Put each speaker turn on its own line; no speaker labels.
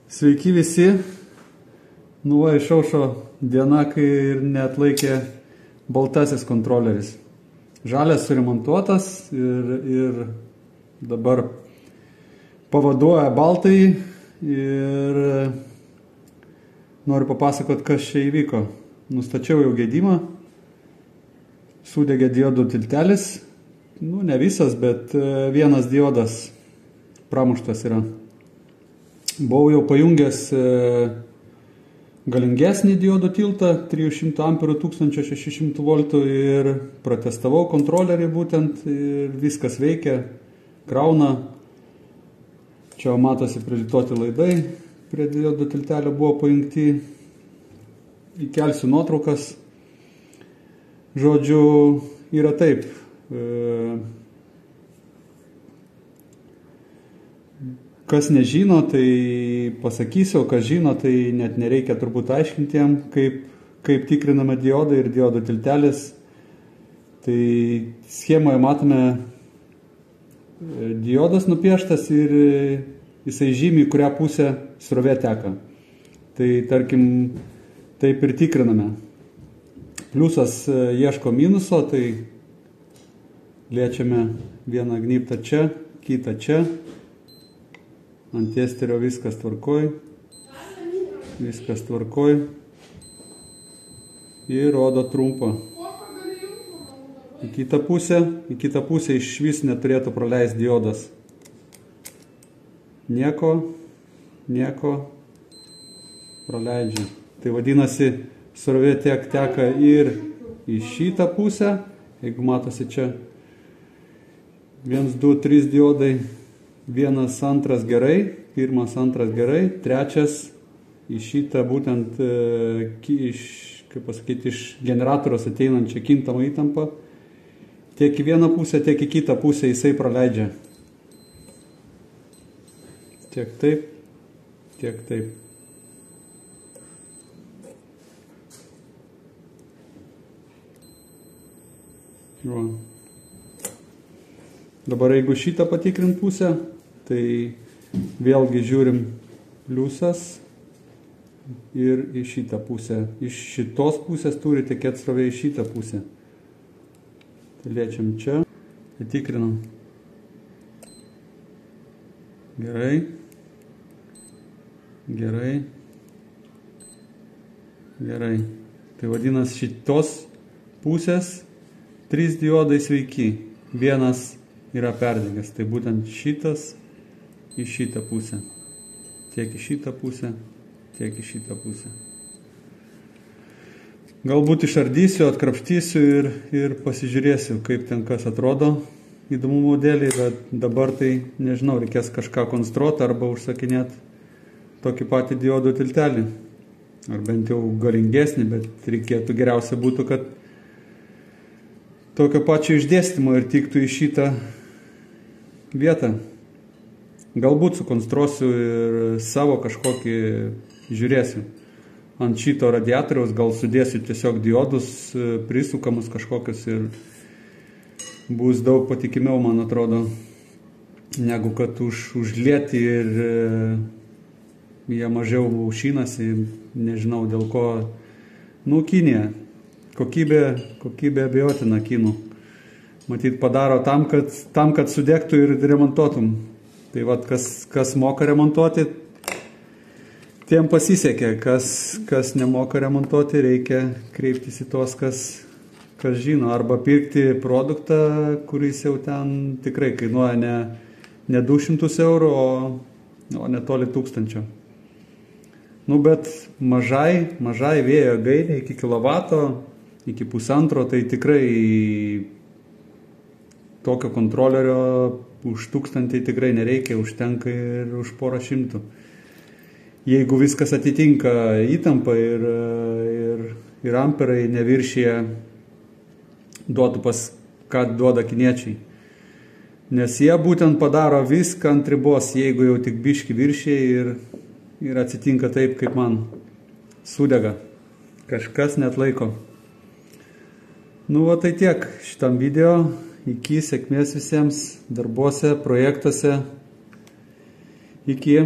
Sveiki visi. Išaušo diena, kai ir neatlaikė baltasis kontroleris. Žalias suremontuotas ir dabar pavaduoja baltai ir noriu papasakot, kas čia įvyko. Nustačiau jau gedimą, sudegė diodų tiltelis, ne visas, bet vienas diodas pramuštas yra. Buvau jau pajungęs galingesnį diodų tiltą 300 amperų 1600 voltų ir pratestavau kontrolerį būtent ir viskas veikia, krauna. Čia matosi prilituoti laidai, prie diodų tiltelio buvo pajungti, įkelsiu nuotraukas. Žodžiu, yra taip. Kas nežino, tai pasakysiu, kas žino, tai net nereikia turbūt aiškintiem, kaip tikriname diodą ir diodų tiltelis. Tai schemoje matome diodas nupieštas ir jisai žymi, kurią pusę srovė teka. Tai tarkim, taip ir tikriname. Pliusas ieško minuso, tai liečiame vieną gnybtą čia, kitą čia. Ant testerio viskas tvarkoj. Ir rodo trumpą. Į kitą pusę iš vis neturėtų praleisti diodas. Nieko praleidžia. Tai vadinasi, srovė teka ir į šitą pusę. Jeigu matosi čia 1, 2, 3 diodai. 1, 2 gerai, 1, 2 gerai, 3 į šitą būtent iš generatoriaus ateinančią kintamą įtampą. Tiek į vieną pusę, tiek į kitą pusę jisai praleidžia. Tiek taip, tiek taip. Dabar jeigu šitą patikrint pusę, tai vėlgi žiūrim pliusas ir į šitą pusę. Iš šitos pusės turi tekėti srovė į šitą pusę. Tai liečiam čia, patikrinam. Gerai. Tai vadinasi, šitos pusės 3 diodai sveiki. Vienas yra perdegęs, tai būtent šitas į šitą pusę. Tiek į šitą pusę, tiek į šitą pusę. Galbūt išardysiu, atkrapštysiu ir pasižiūrėsiu, kaip ten kas atrodo įdomumo dėlį, bet dabar tai nežinau, reikės kažką konstruoti arba užsakinėti tokį patį diodų tiltelį. Ar bent jau galingesnį, bet reikėtų geriausia būtų, kad tokio pačio išdėstymo ir tiktų į šitą vietą. Galbūt sukonstruosiu ir savo kažkokį žiūrėsiu. Ant šito radiatoriaus gal sudėsiu tiesiog diodus prisukamus kažkokius ir bus daug patikimiau, man atrodo, negu kad užlieti ir jie mažiau aušinasi, nežinau dėl ko. Kinija. Kokybė abejotina kinų. Matyt, padaro tam, kad sudegtų ir remontuotum. Tai kas moka remontuoti, tiem pasisekė. Kas nemoka remontuoti, reikia kreiptis į tuos, kas žino. Arba pirkti produktą, kuris jau ten tikrai kainuoja ne 200 eurų, o netoli 1000. Bet mažai vėjo jėgainė iki kilovato, iki 1,5, tai tikrai tokio kontrolerio už 1000 tikrai nereikia, užtenka ir už porą šimtų. Jeigu viskas atitinka įtampą ir amperai neviršyje duotų ką duoda kiniečiai. Nes jie būtent padaro viską ant ribos, jeigu jau tik biškį viršyje ir atsitinka taip, kaip man sudega. Kažkas net laiko. Tai tiek šitam video. Iki, sėkmės visiems darbuose, projektuose. Iki.